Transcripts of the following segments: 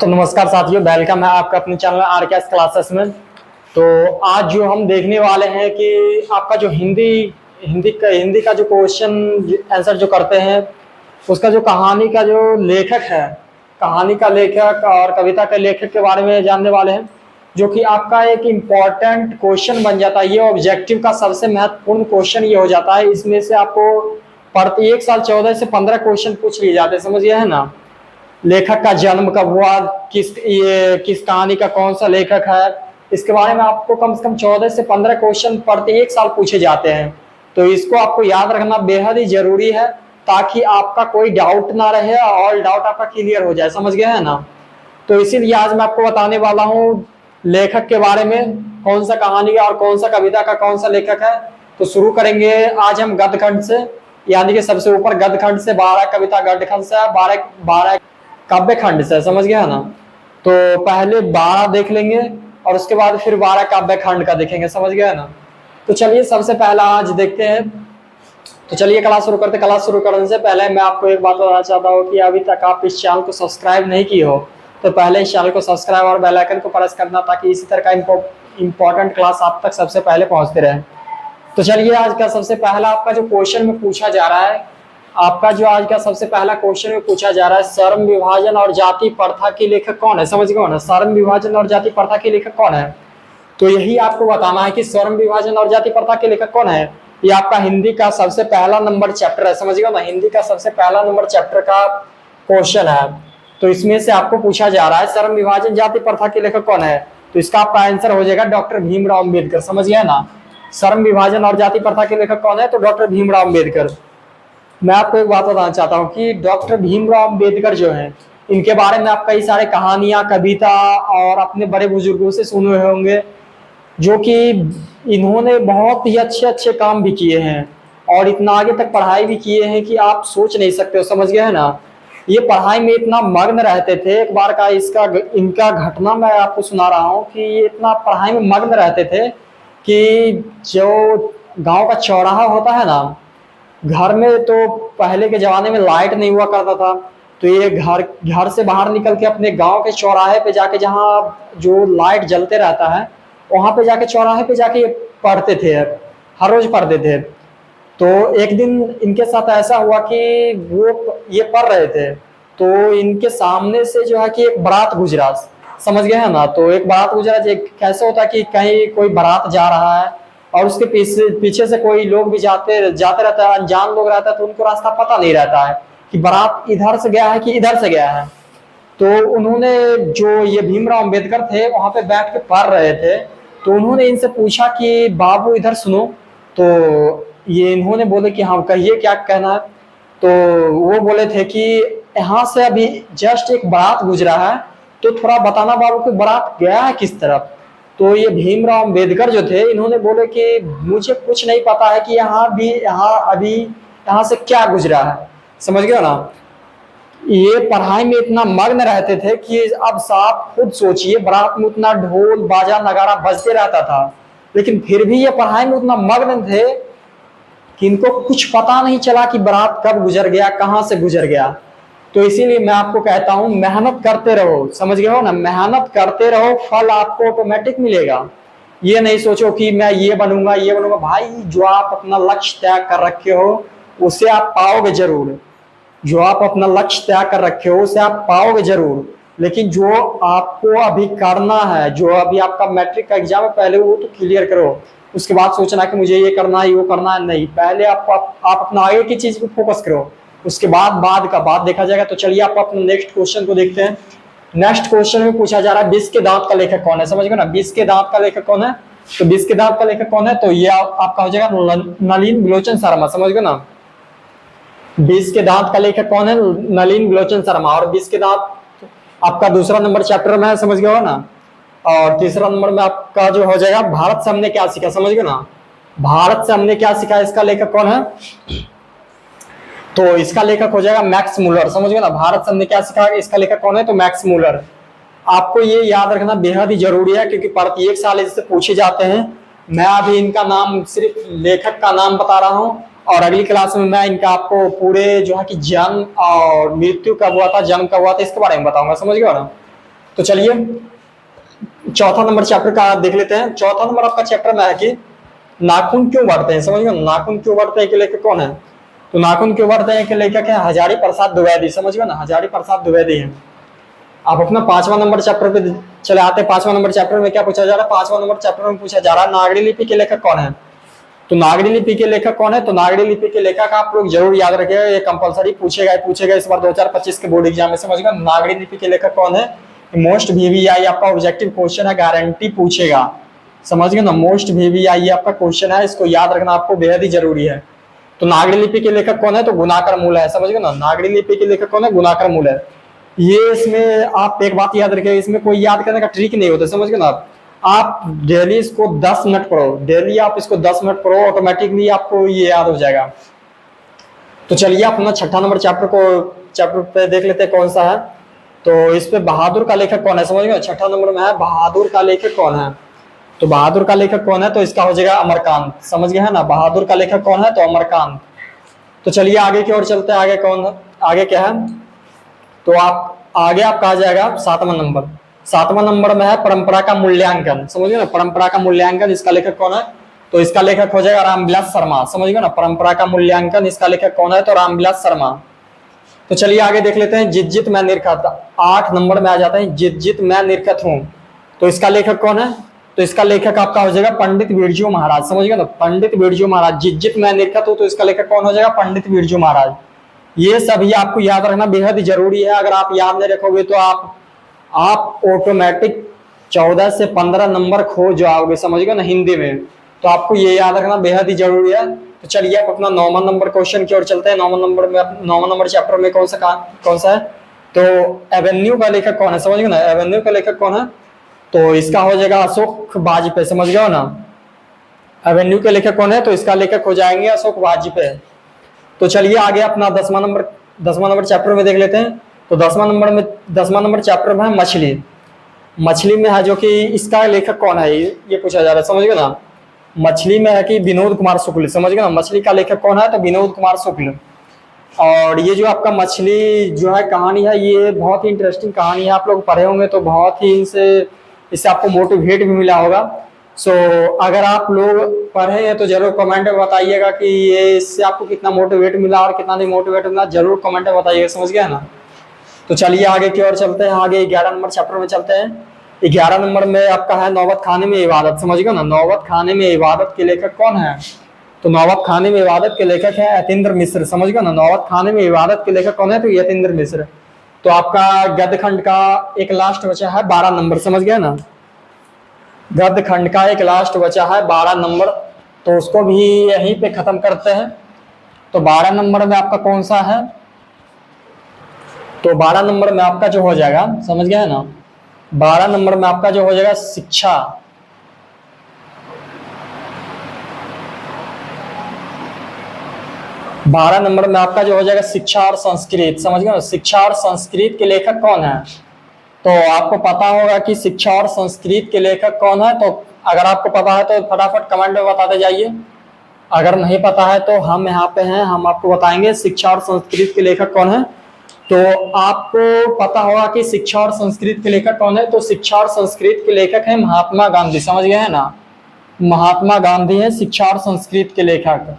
तो नमस्कार साथियों, वेलकम है आपका अपने चैनल आरकेएस क्लासेस में। तो आज जो हम देखने वाले हैं कि आपका जो हिंदी का जो क्वेश्चन आंसर जो करते हैं, उसका जो कहानी का जो लेखक है, कहानी का लेखक और कविता के लेखक के बारे में जानने वाले हैं, जो कि आपका एक इम्पॉर्टेंट क्वेश्चन बन जाता है। ये ऑब्जेक्टिव का सबसे महत्वपूर्ण क्वेश्चन ये हो जाता है। इसमें से आपको प्रति एक साल 14 से 15 क्वेश्चन पूछ लिए जाते हैं, समझिए, है ना। लेखक का जन्म कब हुआ, किस कहानी का कौन सा लेखक है, इसके बारे में आपको कम से कम 14 से 15 क्वेश्चन प्रति एक साल पूछे जाते हैं। तो इसको आपको याद रखना बेहद ही जरूरी है, ताकि आपका कोई डाउट ना रहे और डाउट आपका क्लियर हो जाए, समझ गए हैं ना। तो इसीलिए आज मैं आपको बताने वाला हूँ लेखक के बारे में, कौन सा कहानी का और कौन सा कविता का कौन सा लेखक है। तो शुरू करेंगे आज हम गद्य खंड से, यानी कि सबसे ऊपर गद्य खंड से, 12 कविता गद्य खंड से, 12 काव्य खंड से, समझ गया ना। तो पहले 12 देख लेंगे और उसके बाद फिर 12 काव्य खंड का देखेंगे, समझ गया ना। तो चलिए सबसे पहला आज देखते हैं। तो चलिए क्लास शुरू करते। क्लास शुरू करने से पहले मैं आपको एक बात बताना चाहता हूँ कि अभी तक आप इस चैनल को सब्सक्राइब नहीं किए हो तो पहले इस चैनल को सब्सक्राइब और बेल आइकन को प्रेस करना, ताकि इसी तरह का इंपॉर्टेंट क्लास आप तक सबसे पहले पहुंचते रहे। तो चलिए आज का सबसे पहला आपका जो क्वेश्चन में पूछा जा रहा है, आपका जो आज का सबसे पहला क्वेश्चन में पूछा जा रहा है, श्रम विभाजन और जाति प्रथा के लेखक कौन है, समझ गए ना। श्रम विभाजन और जाति प्रथा के लेखक कौन है, तो यही आपको बताना है कि श्रम विभाजन और जाति प्रथा के लेखक कौन है। ये आपका हिंदी का सबसे पहला नंबर चैप्टर है, समझ गए ना। हिंदी का सबसे पहला नंबर चैप्टर का क्वेश्चन है। तो इसमें से आपको पूछा जा रहा है श्रम विभाजन जाति प्रथा के लेखक कौन है, तो इसका आपका आंसर हो जाएगा डॉक्टर भीमराव अम्बेडकर, समझ गए ना। श्रम विभाजन और जाति प्रथा के लेखक कौन है, तो डॉक्टर भीमराव अम्बेडकर। मैं आपको एक बात बताना चाहता हूँ कि डॉक्टर भीमराव अम्बेडकर जो है, इनके बारे में आप कई सारे कहानियां, कविता और अपने बड़े बुजुर्गों से सुने हुए होंगे, जो कि इन्होंने बहुत ही अच्छे अच्छे काम भी किए हैं और इतना आगे तक पढ़ाई भी किए हैं कि आप सोच नहीं सकते हो, समझ गए है ना। ये पढ़ाई में इतना मग्न रहते थे। एक बार का इनका घटना मैं आपको सुना रहा हूँ कि ये इतना पढ़ाई में मग्न रहते थे कि जो गांव का चौराहा होता है ना, घर में तो पहले के जमाने में लाइट नहीं हुआ करता था, तो ये घर से बाहर निकल के अपने गांव के चौराहे पे जाके, जहाँ जो लाइट जलते रहता है, वहां पे जाके चौराहे पे जाके ये पढ़ते थे, हर रोज पढ़ते थे। तो एक दिन इनके साथ ऐसा हुआ कि वो ये पढ़ रहे थे, तो इनके सामने से जो है कि एक बारात गुजरा, समझ गए है ना। तो एक बारात गुजरा, कैसे होता है कि कहीं कोई बारात जा रहा है और उसके पीछे से कोई लोग भी जाते जाते रहता है, अनजान लोग रहता है, तो उनको रास्ता पता नहीं रहता है कि बारात इधर से गया है कि इधर से गया है। तो उन्होंने, जो ये भीमराव अम्बेडकर थे, वहां पे बैठ के पढ़ रहे थे, तो उन्होंने इनसे पूछा कि बाबू इधर सुनो। तो ये इन्होंने बोले कि हाँ कहिए क्या कहना है। तो वो बोले थे कि यहाँ से अभी जस्ट एक बारात गुजरा है, तो थोड़ा बताना बाबू कि बारात गया है किस तरफ। तो ये भीमराव अम्बेडकर जो थे, इन्होंने बोले कि मुझे कुछ नहीं पता है कि यहाँ से क्या गुजरा है, समझ गए ना। ये पढ़ाई में इतना मग्न रहते थे कि अब साहब खुद सोचिए, बारात में उतना ढोल बाजा नगाड़ा बजते रहता था, लेकिन फिर भी ये पढ़ाई में उतना मग्न थे कि इनको कुछ पता नहीं चला कि बारात कब गुजर गया, कहाँ से गुजर गया। तो इसीलिए मैं आपको कहता हूं, मेहनत करते रहो, समझ गए हो ना। मेहनत करते रहो, फल आपको ऑटोमेटिक मिलेगा। ये नहीं सोचो कि मैं ये बनूंगा भाई, जो आप अपना लक्ष्य तय कर रखे हो उसे आप पाओगे जरूर। जो आप अपना लक्ष्य तय कर रखे हो उसे आप पाओगे जरूर, लेकिन जो आपको अभी करना है, जो अभी आपका मैट्रिक का एग्जाम है, पहले वो तो क्लियर करो। उसके बाद सोचना कि मुझे ये करना है, वो करना है, नहीं। पहले आप अपना आगे की चीज पे फोकस करो, उसके बाद का बात देखा जाएगा। तो चलिए आप अपने नेक्स्ट क्वेश्चन को देखते हैं। नेक्स्ट क्वेश्चन में पूछा जा रहा है, विष के दांत का लेखक कौन है, समझ गए ना। विष के दांत का लेखक कौन है, तो विष के दांत का लेखक कौन है, तो ये आपका हो जाएगा नलिन विलोचन शर्मा, समझ गए ना। विष के दांत का लेखक कौन है, नलिन विलोचन शर्मा। और विष के दांत आपका दूसरा नंबर चैप्टर में है, समझ गए हो ना। और तीसरा नंबर में आपका जो हो जाएगा, भारत से हमने क्या सीखा, समझ गए ना। भारत से हमने क्या सीखा, इसका लेखक कौन है, तो इसका लेखक हो जाएगा मैक्स मूलर, समझ गए ना। भारत से हमने क्या सीखा, इसका लेखक कौन है, तो मैक्स मूलर। आपको ये याद रखना बेहद ही जरूरी है, क्योंकि प्रत्येक साल इससे पूछे जाते हैं। मैं अभी इनका नाम, सिर्फ लेखक का नाम बता रहा हूँ, और अगली क्लास में मैं इनका आपको पूरे जो है कि जन्म और मृत्यु कब हुआ था, जन्म कब हुआ था, इसके बारे में बताऊंगा, समझ गए ना। तो चलिए चौथा नंबर चैप्टर का देख लेते हैं। चौथा नंबर आपका चैप्टर में है कि नाखून क्यों बढ़ते हैं। समझ गए, नाखून क्यों बढ़ते हैं के लेखक कौन है। तो नाखून क्यों बढ़ते हैं के लेखक है हजारी प्रसाद द्विवेदी। समझ गए ना, हजारी प्रसाद द्विवेदी है। आप अपना 5वां नंबर चैप्टर पे चले आते हैं। 5वां नंबर चैप्टर में क्या पूछा जा रहा है, 5वां नंबर चैप्टर में पूछा जा रहा है नागरी लिपि के लेखक कौन है। तो नागरी लिपि के लेखक कौन है, तो नागरी लिपि के लेखक आप लोग जरूर याद रखिएगा, ये कंपलसरी पूछेगा इस बार 2025 के बोर्ड एग्जाम में। समझिएगा नागरी लिपि के लेखक कौन है, मोस्ट वीवीआई आपका ऑब्जेक्टिव क्वेश्चन है, गारंटी पूछेगा। समझ गए ना, मोस्ट वीवीआई आपका क्वेश्चन है, इसको याद रखना आपको बेहद ही जरूरी है। तो नागरी लिपि के लेखक कौन है, तो गुणाकर मूल है। समझ गए ना, नागरी लिपि के लेखक कौन है, गुणाकर मूल है। ये इसमें आप एक बात याद रखिएगा, इसमें कोई याद करने का ट्रिक नहीं होता। समझ गए ना, आप डेली इसको 10 मिनट पढ़ो, डेली आप इसको 10 मिनट पढ़ो, ऑटोमेटिकली आपको ये याद हो जाएगा। तो चलिए अपना छठा नंबर चैप्टर पे देख लेते हैं कौन सा है। तो इस पे बहादुर का लेखक कौन है। समझ गए, छठा नंबर में है बहादुर का लेखक कौन है। तो बहादुर का लेखक कौन है, तो इसका हो जाएगा अमरकांत। समझ गए है ना, बहादुर का लेखक कौन है, तो अमरकांत। तो चलिए आगे की ओर चलते हैं, आगे कौन है, आगे क्या है। तो आप आगे आपका आ जाएगा 7वां नंबर। 7वां नंबर में है परंपरा का मूल्यांकन। समझ गए ना, परंपरा का मूल्यांकन, इसका लेखक कौन है, तो इसका लेखक हो जाएगा रामविलास शर्मा। समझ गए ना, परंपरा का मूल्यांकन, इसका लेखक कौन है, तो रामविलास शर्मा। तो चलिए आगे देख लेते हैं, जित जित मैं निरखत। 8 नंबर में आ जाते हैं, जित जित मैं निरखत हूँ। तो इसका लेखक कौन है, तो इसका लेखक आपका हो जाएगा पंडित बिरजू महाराज। समझ गए ना, पंडित बिरजू महाराज। जित जित मैं निरखत हूँ, तो इसका लेखक कौन हो जाएगा, पंडित बिरजू महाराज। ये सभी आपको याद रखना बेहद ही जरूरी है। अगर आप याद नहीं रखोगे तो आप ऑटोमेटिक 14 से 15 नंबर खो जाओगे। समझ गए ना, हिंदी में। तो आपको ये याद रखना बेहद ही जरूरी है। तो चलिए आप अपना 9वां नंबर क्वेश्चन की ओर चलते हैं। 9वां नंबर चैप्टर में कौन सा है, तो एवेन्यू का लेखक कौन है। समझ गए ना, एवेन्यू का लेखक कौन है, तो इसका हो जाएगा अशोक वाजपेयी। समझ गए ना, एवेन्यू के लेखक कौन है, तो इसका लेखक हो जाएंगे अशोक वाजपेयी। तो चलिए आगे अपना 10वां नंबर चैप्टर में देख लेते हैं। तो 10वां नंबर चैप्टर में है मछली में है, जो कि इसका लेखक कौन है ये पूछा जा रहा है। समझ गए ना, मछली में है कि विनोद कुमार शुक्ल। समझ गए ना, मछली का लेखक कौन है, तो विनोद कुमार शुक्ल। और ये जो आपका मछली जो है कहानी है, ये बहुत ही इंटरेस्टिंग कहानी है। आप लोग पढ़े होंगे तो बहुत ही इससे आपको मोटिवेट भी मिला होगा। सो अगर आप लोग पढ़े हैं तो जरूर कमेंट में बताइएगा कि ये इससे आपको कितना मोटिवेट मिला और कितना नहीं मोटिवेट मिला, जरूर कमेंट में बताइएगा। समझ गया ना। तो चलिए आगे की ओर चलते हैं, आगे 11 नंबर चैप्टर में चलते हैं। 11 नंबर में आपका है नौबत खाने में इबादत। समझ गए ना, नौबत खाने में इबादत के लेखक कौन है, तो नौबत खाने में इबादत के लेखक है यतीन्द्र मिश्र। समझ गए ना, नौबत खाने में इबादत के लेखक कौन है, तो यतीन्द्र मिश्र। तो आपका गद्य खंड का एक लास्ट बचा है 12 नंबर। समझ गए ना, गद्य खंड का एक लास्ट बचा है 12 नंबर, तो उसको भी यहीं पे खत्म करते हैं। तो 12 नंबर में आपका कौन सा है, तो 12 नंबर में आपका जो हो जाएगा, समझ गए ना, 12 नंबर में आपका जो हो जाएगा शिक्षा। 12 नंबर में आपका जो हो जाएगा शिक्षा और संस्कृत। समझ गए ना, शिक्षा और संस्कृत के लेखक कौन है, तो आपको पता होगा कि शिक्षा और संस्कृत के लेखक कौन है। तो अगर आपको पता है तो फटाफट कमेंट में बताते जाइए, अगर नहीं पता है तो हम यहाँ पे हैं, हम आपको बताएंगे शिक्षा और संस्कृत के लेखक कौन है। तो आपको पता होगा कि शिक्षा और संस्कृत के लेखक कौन है, तो शिक्षा और संस्कृत के लेखक है महात्मा गांधी। समझ गए हैं ना, महात्मा गांधी है शिक्षा और संस्कृत के लेखक।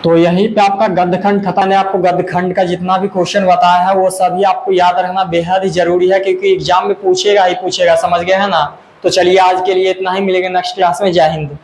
तो यहीं पे आपका गद्य खंड खत्म है। आपको गद्य खंड का जितना भी क्वेश्चन बताया है वो सभी आपको याद रखना बेहद ही जरूरी है, क्योंकि एग्जाम में पूछेगा ही पूछेगा। समझ गए हैं ना। तो चलिए आज के लिए इतना ही, मिलेंगे नेक्स्ट क्लास में। जय हिंद।